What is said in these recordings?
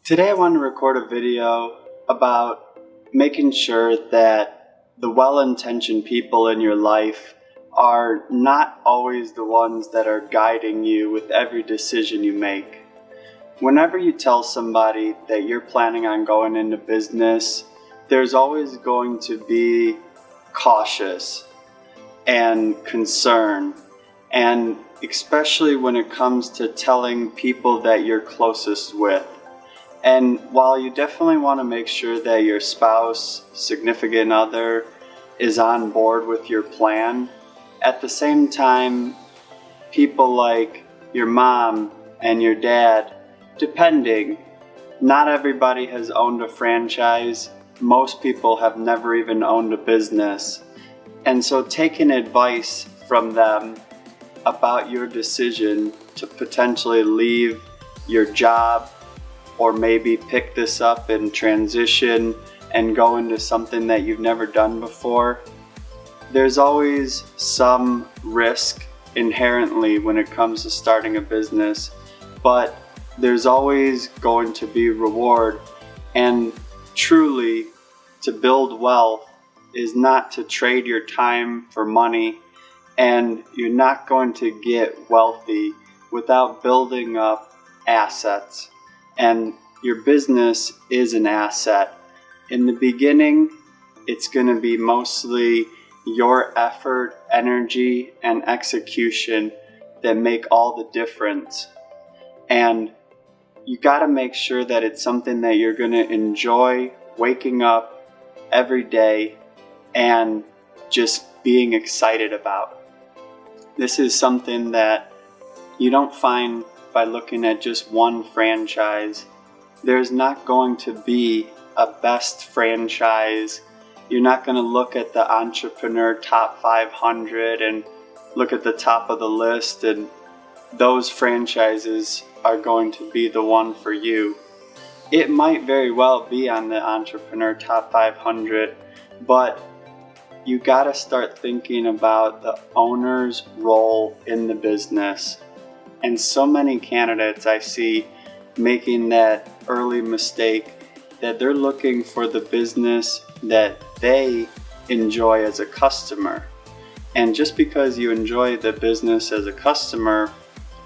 Today I want to record a video about making sure that the well-intentioned people in your life are not always the ones that are guiding you with every decision you make. Whenever you tell somebody that you're planning on going into business, there's always going to be cautious and concern, and especially when it comes to telling people that you're closest with. And while you definitely want to make sure that your spouse, significant other, is on board with your plan, at the same time, people like your mom and your dad, depending, not everybody has owned a franchise. Most people have never even owned a business. And so taking advice from them about your decision to potentially leave your job or maybe pick this up and transition and go into something that you've never done before, there's always some risk inherently when it comes to starting a business, but there's always going to be reward. And truly, to build wealth is not to trade your time for money, and you're not going to get wealthy without building up assets. And your business is an asset. In the beginning, it's going to be mostly your effort, energy, and execution that make all the difference. And you got to make sure that it's something that you're going to enjoy waking up every day and just being excited about. This is something that you don't find by looking at just one franchise. There's not going to be a best franchise. You're not going to look at the entrepreneur top 500 and look at the top of the list and those franchises are going to be the one for you. It might very well be on the entrepreneur top 500, but you got to start thinking about the owner's role in the business. And so many candidates I see making that early mistake that they're looking for the business that they enjoy as a customer. And just because you enjoy the business as a customer,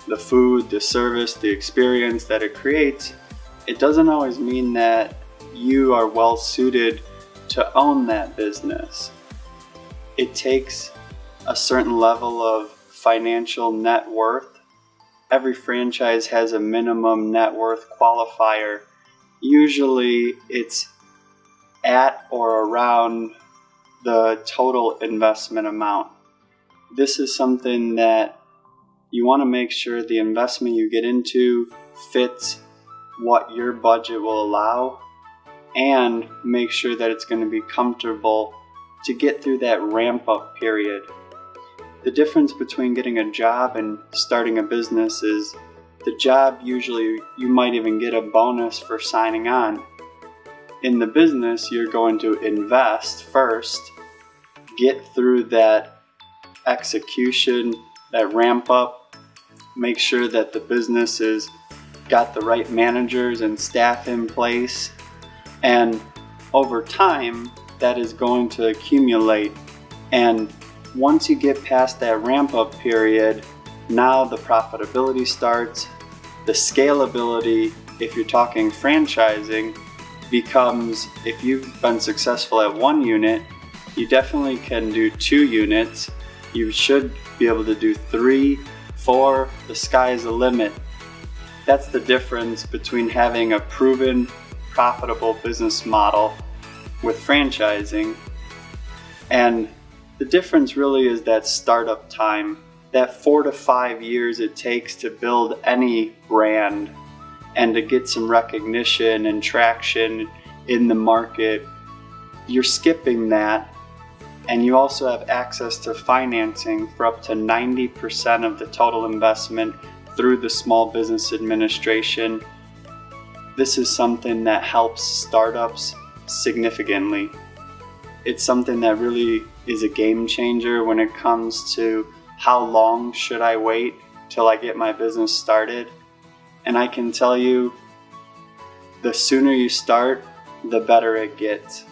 the food, the service, the experience that it creates, it doesn't always mean that you are well suited to own that business. It takes a certain level of financial net worth. Every franchise has a minimum net worth qualifier. Usually it's at or around the total investment amount. This is something that you want to make sure the investment you get into fits what your budget will allow, and make sure that it's going to be comfortable to get through that ramp up period. The difference between getting a job and starting a business is the job usually you might even get a bonus for signing on. In the business, you're going to invest first, get through that execution, that ramp up, make sure that the business has got the right managers and staff in place, and over time that is going to accumulate. And once you get past that ramp up period, now the profitability starts. The scalability, if you're talking franchising, becomes, if you've been successful at one unit, you definitely can do 2 units. You should be able to do 3, 4, the sky is the limit. That's the difference between having a proven, profitable business model with franchising, and the difference really is that startup time, that 4 to 5 years it takes to build any brand and to get some recognition and traction in the market. You're skipping that, and you also have access to financing for up to 90% of the total investment through the Small Business Administration. This is something that helps startups significantly. It's something that really is a game changer when it comes to how long should I wait till I get my business started. And I can tell you, the sooner you start, the better it gets.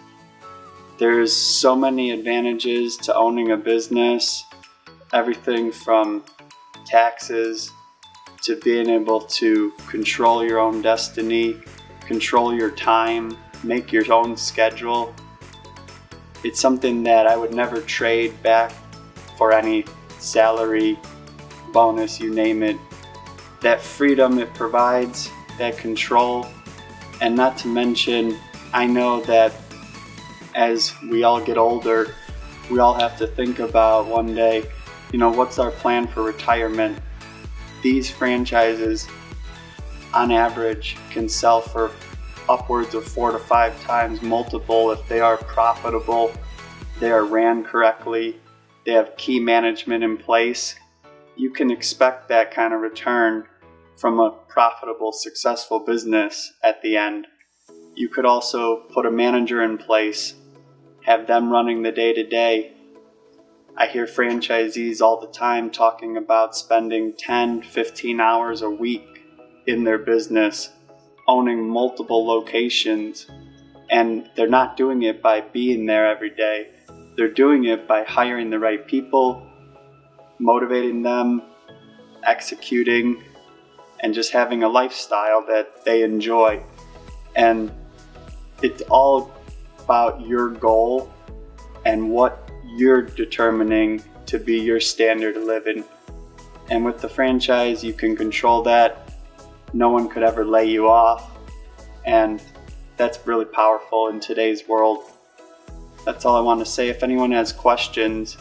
There's so many advantages to owning a business, everything from taxes to being able to control your own destiny, control your time, make your own schedule. It's something that I would never trade back for any salary, bonus, you name it. That freedom it provides, that control, and not to mention, I know that as we all get older, we all have to think about one day, what's our plan for retirement? These franchises, on average, can sell for upwards of 4 to 5 times multiple if they are profitable, they are ran correctly, they have key management in place. You can expect that kind of return from a profitable, successful business at the end. You could also put a manager in place, have them running the day-to-day. I hear franchisees all the time talking about spending 10, 15 hours a week in their business, owning multiple locations, and they're not doing it by being there every day. They're doing it by hiring the right people, motivating them, executing, and just having a lifestyle that they enjoy. And it's all about your goal and what you're determining to be your standard of living. And with the franchise, you can control that. No one could ever lay you off. And that's really powerful in today's world. That's all I want to say. If anyone has questions,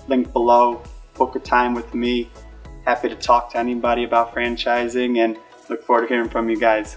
link below, book a time with me. Happy to talk to anybody about franchising and look forward to hearing from you guys.